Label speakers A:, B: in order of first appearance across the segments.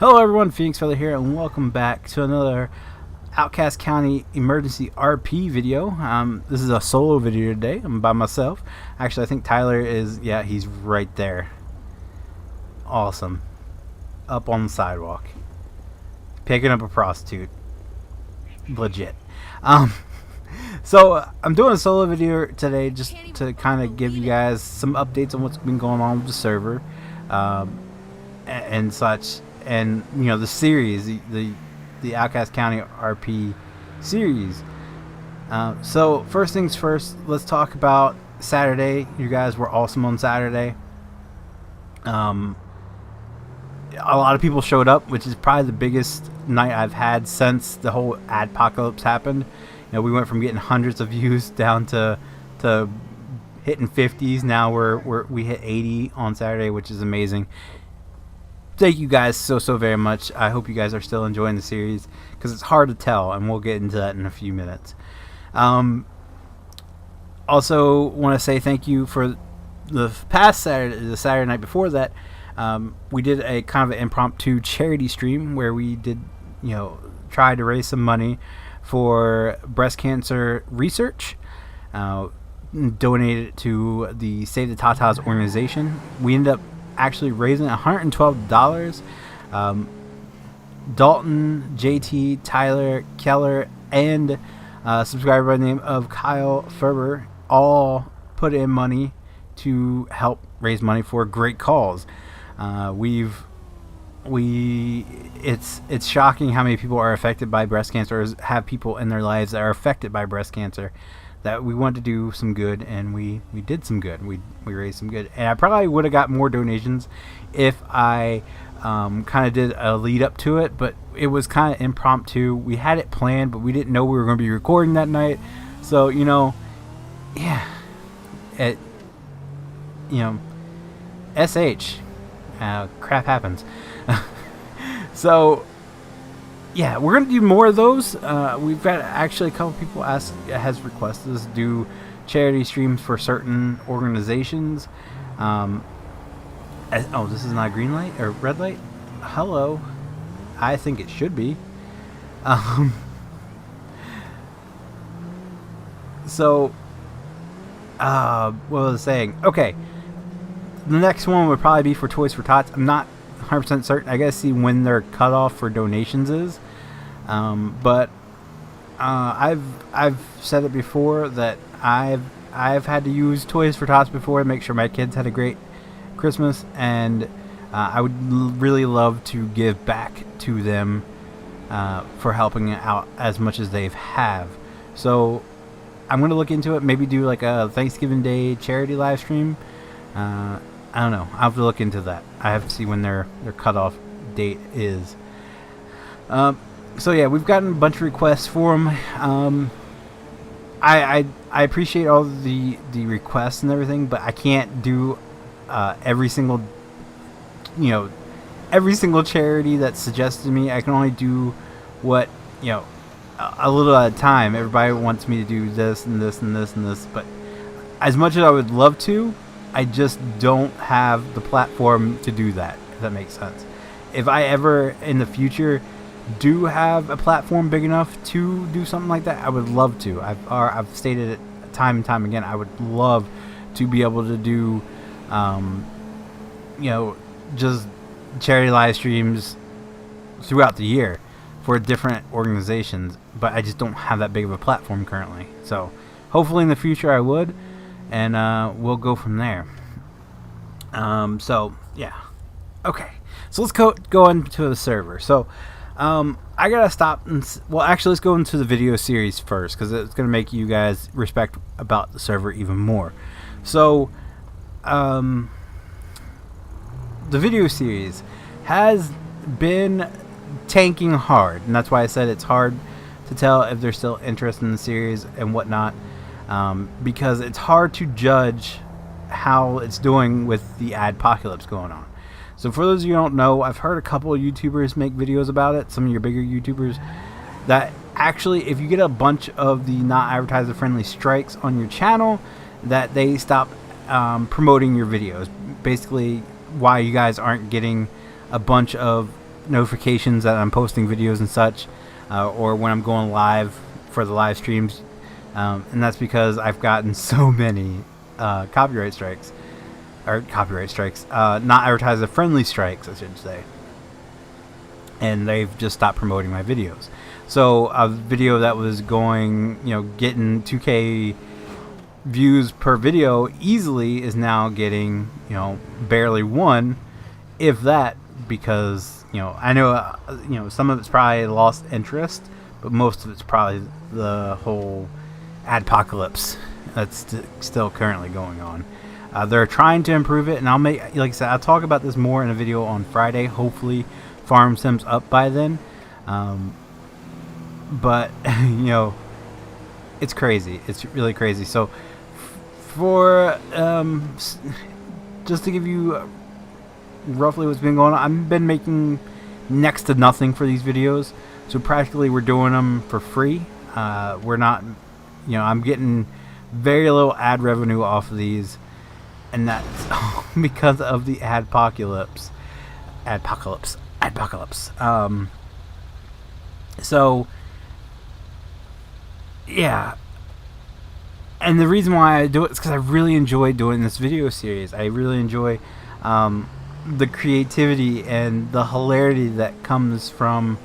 A: Hello everyone, Phoenix Feather here, and welcome back to another Outcast County emergency RP video. This is a solo video today. I'm by myself. Actually, I think Tyler is, yeah, he's right there. Awesome. Up on the sidewalk. Picking up a prostitute. Legit. So, I'm doing a solo video today just to kind of give you guys some updates on what's been going on with the server. And such. And you know, the series, the Outcast County RP series. So first things first, let's talk about Saturday. You guys were awesome on Saturday. A lot of people showed up, which is probably the biggest night I've had since the whole adpocalypse happened. You know, we went from getting hundreds of views down to hitting 50s. Now we hit 80 on Saturday, which is amazing. Thank you guys so very much. I hope you guys are still enjoying the series, because it's hard to tell, and we'll get into that in a few minutes. Also want to say thank you for the past Saturday, the Saturday night before that. We did a kind of an impromptu charity stream where we did, you know, try to raise some money for breast cancer research. Donated it to the Save the Tatas organization. We ended up actually raising $112. Dalton, JT, Tyler, Keller, and a subscriber by the name of Kyle Ferber all put in money to help raise money for great cause. It's shocking how many people are affected by breast cancer, or have people in their lives that are affected by breast cancer, that we wanted to do some good, and we did some good. We raised some good, and I probably would have got more donations if I kind of did a lead up to it, but it was kind of impromptu. We had it planned, but we didn't know we were going to be recording that night. So, you know, yeah, SH, crap happens. So, yeah, we're going to do more of those. We've got actually a couple people has requested us to do charity streams for certain organizations. Oh, this is not a green light or red light? Hello. I think it should be. So, what was I saying? Okay. The next one would probably be for Toys for Tots. I'm not 100% certain. I gotta see when their cutoff for donations is. But I've said it before that I've had to use Toys for Tots before to make sure my kids had a great Christmas, and I would really love to give back to them for helping out as much as they have. So I'm gonna look into it. Maybe do like a Thanksgiving Day charity live stream. I don't know. I'll have to look into that. I have to see when their cutoff date is. So yeah, we've gotten a bunch of requests for them. I appreciate all the requests and everything, but I can't do every single charity that's suggested to me. I can only do what, you know, a little at a time. Everybody wants me to do this and this and this and this, but as much as I would love to, I just don't have the platform to do that, if that makes sense. If I ever in the future do have a platform big enough to do something like that, I would love to. I've stated it time and time again. I would love to be able to do, just charity live streams throughout the year for different organizations, but I just don't have that big of a platform currently. So hopefully in the future I would. And we'll go from there. So yeah, okay. So let's go into the server. So I gotta stop. Actually, let's go into the video series first, because it's gonna make you guys respect about the server even more. So the video series has been tanking hard, and that's why I said it's hard to tell if they're still interested in the series and whatnot. Because it's hard to judge how it's doing with the adpocalypse going on. So for those of you who don't know, I've heard a couple of YouTubers make videos about it, some of your bigger YouTubers, that actually if you get a bunch of the not advertiser friendly strikes on your channel, that they stop promoting your videos. Basically why you guys aren't getting a bunch of notifications that I'm posting videos and such, or when I'm going live for the live streams, and that's because I've gotten so many copyright strikes, not advertiser friendly strikes, I should say, and they've just stopped promoting my videos. So a video that was going, getting 2K views per video easily is now getting, barely one, if that, because, I know, some of it's probably lost interest, but most of it's probably the whole adpocalypse that's still currently going on. They're trying to improve it, and like I said, I'll talk about this more in a video on Friday. Hopefully Farm Sim's up by then. But it's crazy. It's really crazy. So for just to give you roughly what's been going on, I've been making next to nothing for these videos. So practically we're doing them for free. We're not, I'm getting very little ad revenue off of these, and that's because of the adpocalypse. So yeah, and the reason why I do it is because I really enjoy doing this video series. I really enjoy the creativity and the hilarity that comes from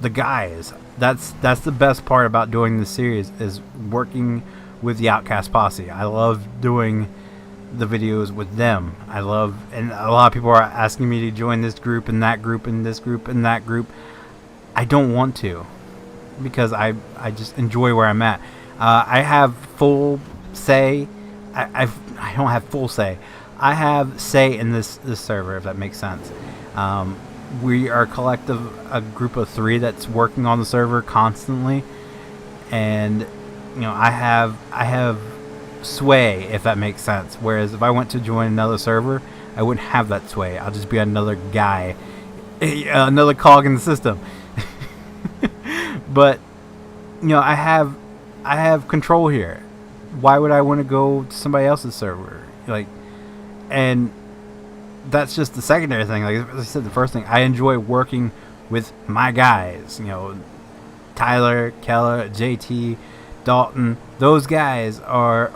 A: the guys. That's the best part about doing this series, is working with the Outcast posse. I love doing the videos with them. And a lot of people are asking me to join this group and that group and this group and that group. I don't want to, because I just enjoy where I'm at. I have full say. I don't have full say. I have say in this server, if that makes sense. We are a group of 3 that's working on the server constantly, and I have sway, if that makes sense. Whereas if I went to join another server, I wouldn't have that sway. I'll just be another guy, another cog in the system. But I have control here. Why would I want to go to somebody else's server? And that's just the secondary thing. Like I said, the first thing, I enjoy working with my guys. Tyler, Keller, JT, Dalton. Those guys are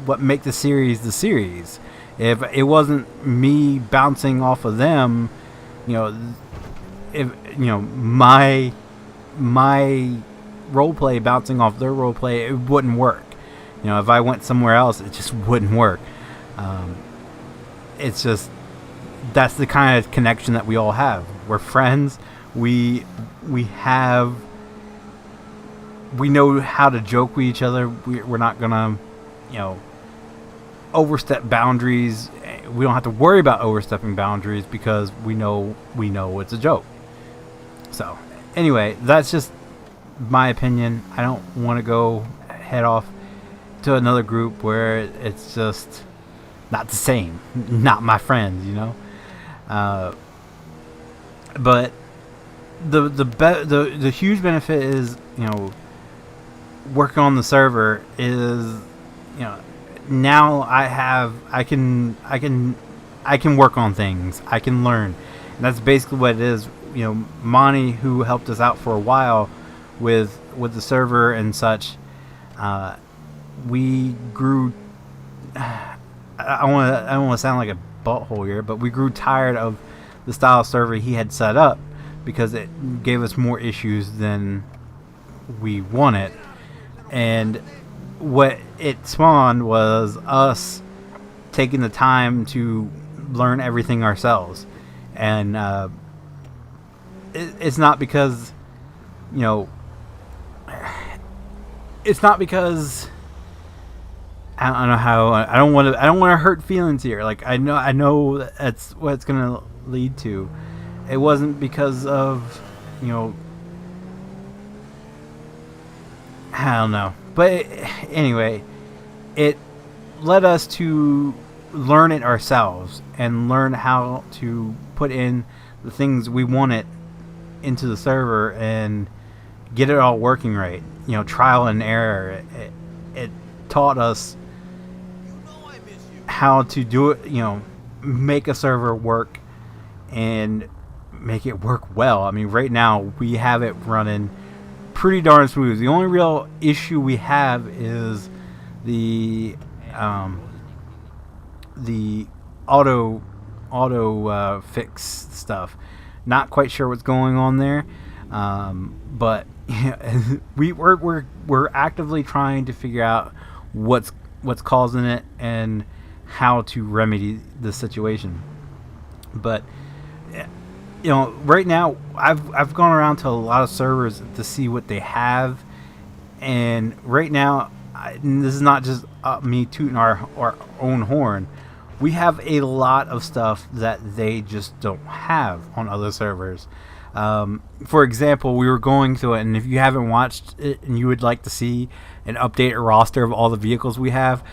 A: what make the series. If it wasn't me bouncing off of them, if my roleplay bouncing off their roleplay, it wouldn't work. If I went somewhere else, it just wouldn't work. It's just, that's the kind of connection that we all have. We're friends. We know how to joke with each other. We're not gonna, overstep boundaries. We don't have to worry about overstepping boundaries because we know it's a joke. So anyway, that's just my opinion. I don't want to go head off to another group where it's just not the same, not my friends, but the huge benefit is, working on the server is, now I can work on things. I can learn. And that's basically what it is. Monty, who helped us out for a while with the server and such, we grew. I don't want to sound like a butthole here, but we grew tired of the style of server he had set up because it gave us more issues than we wanted. And what it spawned was us taking the time to learn everything ourselves. And it's not because, it's not because I don't know how. I don't want to hurt feelings here. Like I know that's what it's gonna lead to. It wasn't because of, I don't know. But anyway, it led us to learn it ourselves and learn how to put in the things we wanted into the server and get it all working right. Trial and error. It taught us how to do it, make a server work and make it work well. I mean, right now we have it running pretty darn smooth. The only real issue we have is the auto fix stuff. Not quite sure what's going on there, but we're actively trying to figure out what's causing it and how to remedy the situation. But right now I've gone around to a lot of servers to see what they have, and right now, this is not just me tooting our own horn. We have a lot of stuff that they just don't have on other servers. For example, we were going through it, and if you haven't watched it and you would like to see an updated roster of all the vehicles we have,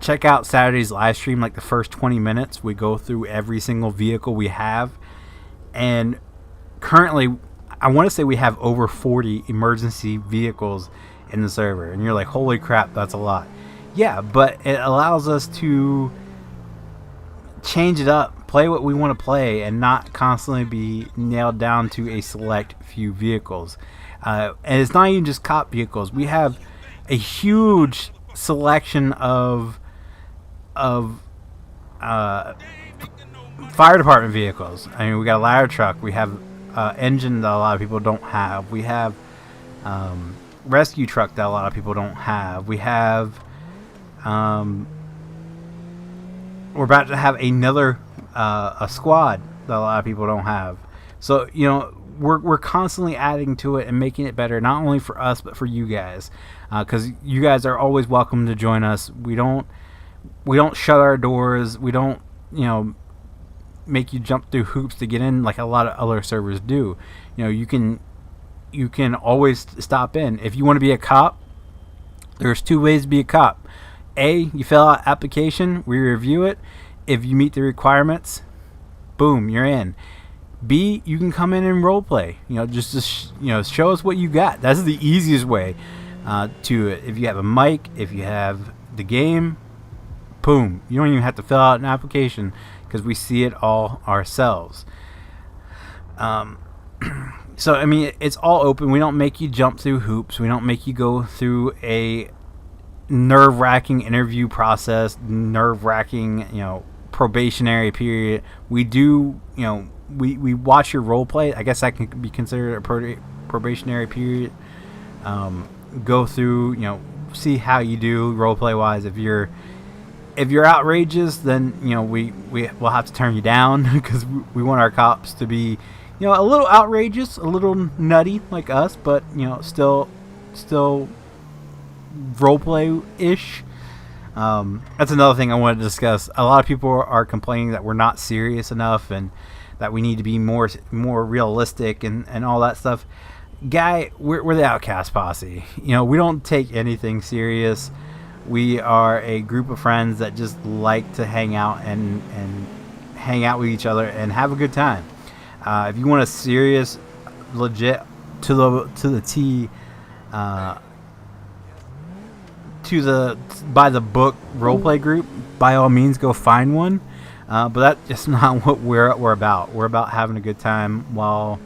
A: check out Saturday's live stream. Like the first 20 minutes, we go through every single vehicle we have. And currently, I want to say we have over 40 emergency vehicles in the server. And you're like, holy crap, that's a lot. Yeah, but it allows us to change it up, play what we want to play, and not constantly be nailed down to a select few vehicles. And it's not even just cop vehicles. We have a huge selection of fire department vehicles. I mean, we got a ladder truck. We have engine that a lot of people don't have. We have rescue truck that a lot of people don't have. We have we're about to have another a squad that a lot of people don't have. So we're constantly adding to it and making it better, not only for us but for you guys, because you guys are always welcome to join us. We don't shut our doors. We don't make you jump through hoops to get in like a lot of other servers do. You can always stop in. If you want to be a cop, there's 2 ways to be a cop. A, you fill out application, we review it. If you meet the requirements, boom, you're in. B, you can come in and roleplay. Just show us what you got. That's the easiest way to it. If you have a mic, if you have the game, boom, you don't even have to fill out an application because we see it all ourselves. So I mean, it's all open. We don't make you jump through hoops. We don't make you go through a nerve-wracking interview process, nerve-wracking probationary period. We do we watch your role play. I guess that can be considered a probationary period. Go through, see how you do role play wise. If you're outrageous, then we'll have to turn you down because we want our cops to be a little outrageous, a little nutty like us, but still roleplay-ish. That's another thing I wanted to discuss. A lot of people are complaining that we're not serious enough and that we need to be more realistic and all that stuff. Guy, we're the Outcast posse. We don't take anything serious. We are a group of friends that just like to hang out and hang out with each other and have a good time. If you want a serious, legit, to the T, by the book roleplay group, by all means go find one. But that's just not what we're about. We're about having a good time while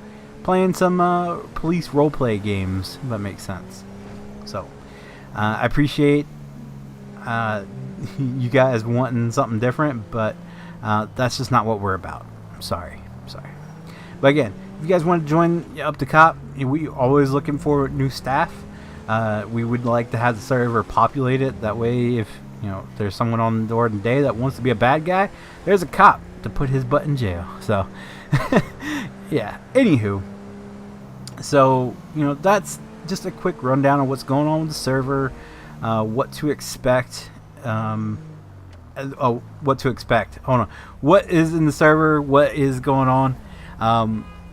A: playing some police roleplay games, if that makes sense. So I appreciate you guys wanting something different, but that's just not what we're about. Sorry. But again, if you guys want to join up to cop, we always looking for new staff. We would like to have the server populated. That way, if there's someone on the door today that wants to be a bad guy, there's a cop to put his butt in jail. So, yeah. Anywho, so that's just a quick rundown of what's going on with the server, what to expect. What to expect. Hold on. What is in the server? What is going on?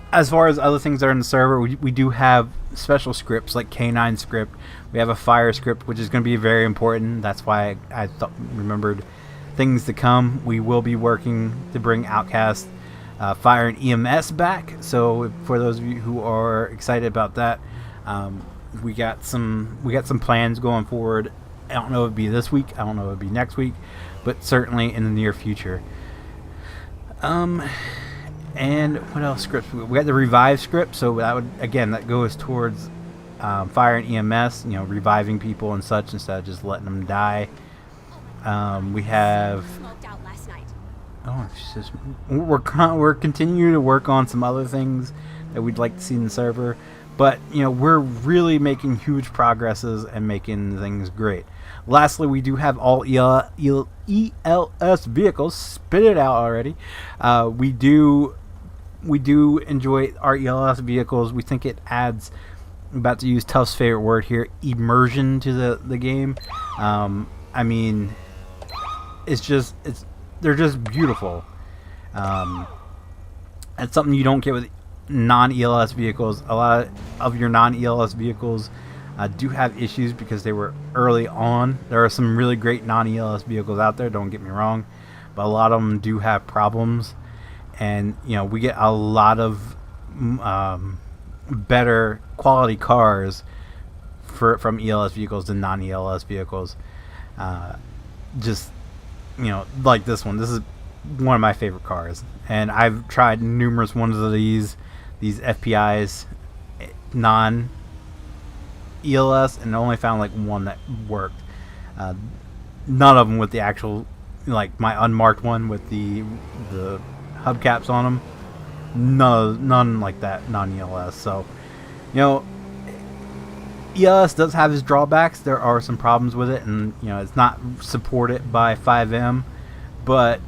A: As far as other things that are in the server, we do have special scripts like K9 script. We have a fire script, which is going to be very important. That's why I remembered things to come. We will be working to bring Outcast fire and EMS back. So for those of you who are excited about that, we got some plans going forward. I don't know if it'll be this week. I don't know if it'll be next week, but certainly in the near future. And what else scripts? We got the revive script, so that would, again, that goes towards fire and EMS, you know, reviving people and such instead of just letting them die. We have, oh, it's just, we're continuing to work on some other things that we'd like to see in the server, but you know, we're really making huge progresses and making things great. Lastly, we do have all ELS vehicles. Spit it out already. We do enjoy our ELS vehicles. We think it adds, I'm about to use Tuff's favorite word here, immersion to the game. I mean, they're just beautiful. It's something you don't get with non-ELS vehicles. A lot of your non-ELS vehicles do have issues because they were early on. There are some really great non-ELS vehicles out there, don't get me wrong, but a lot of them do have problems. And you know, we get a lot of better quality cars from ELS vehicles than non-ELS vehicles. Just, you know, like this one. This is one of my favorite cars, and I've tried numerous ones of these FPIs non-ELS and only found like one that worked. None of them with the actual, like my unmarked one with the hubcaps on them. None like that non-ELS. So, you know, ELS does have its drawbacks. There are some problems with it, and you know, it's not supported by 5M. But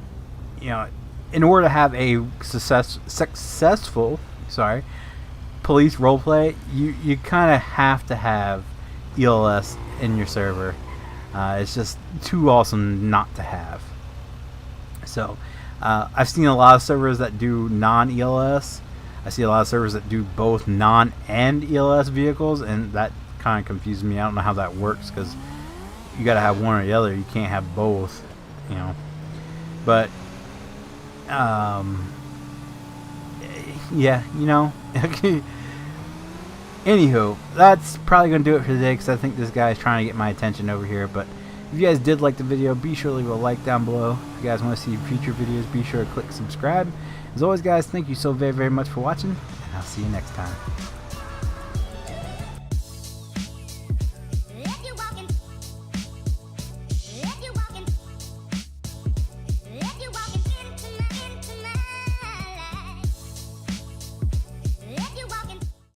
A: you know, in order to have a successful police roleplay, you kind of have to have ELS in your server. It's just too awesome not to have. So I've seen a lot of servers that do non-ELS. I see a lot of servers that do both non and ELS vehicles, and that kind of confuses me. I don't know how that works, because you got to have one or the other. You can't have both, you know. But yeah, you know. Anywho, that's probably going to do it for today, because I think this guy is trying to get my attention over here. But if you guys did like the video, be sure to leave a like down below. If you guys want to see future videos, be sure to click subscribe. As always, guys, thank you so very, very much for watching, and I'll see you next time.